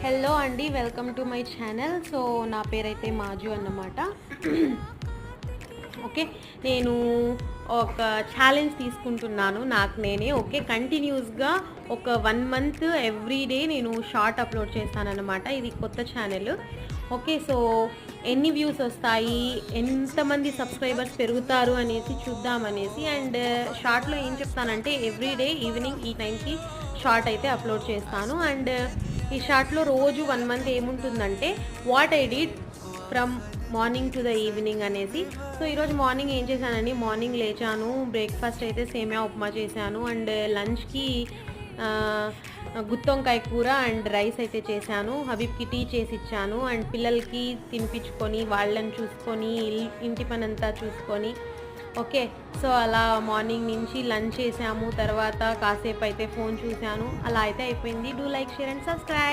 Hello అండి, welcome to my channel. So నా పేరైతే మాజు అన్నమాట. ఓకే, నేను ఒక ఛాలెంజ్ తీసుకుంటున్నాను నాకు నేనే. ఓకే, కంటిన్యూస్గా ఒక 1 మంత్ ఎవ్రీ డే నేను షార్ట్ అప్లోడ్ చేస్తానన్నమాట. ఇది కొత్త ఛానల్. ఓకే, సో ఎన్ని వ్యూస్ వస్తాయి, ఎంతమంది సబ్స్క్రైబర్స్ పెరుగుతారు అనేసి చూద్దామనేసి. అండ్ షార్ట్లో ఏం చెప్తానంటే ఎవ్రీ డే ఈవినింగ్ ఈ టైంకి షార్ట్ అయితే అప్లోడ్ చేస్తాను. అండ్ ఈ షార్ట్లో రోజు 1 మంత్ ఏముంటుందంటే what I did from morning to the evening అనేసి. సో ఈరోజు మార్నింగ్ ఏం చేశానని, మార్నింగ్ లేచాను, బ్రేక్ఫాస్ట్ అయితే సేమియా ఉప్మా చేశాను. అండ్ లంచ్కి గుత్తొంకాయ కూర అండ్ రైస్ అయితే చేశాను. హబీబ్కి టీ చేసి ఇచ్చాను. అండ్ పిల్లలకి తినిపించుకొని వాళ్ళని చూసుకొని ఇంటి పని అంతా చూసుకొని ఓకే, సో అలా మార్నింగ్ నుంచి లంచ్ చేసాము. తర్వాత కాసేపు అయితే ఫోన్ చూశాను. అలా అయితే అయిపోయింది. Do like, share and subscribe.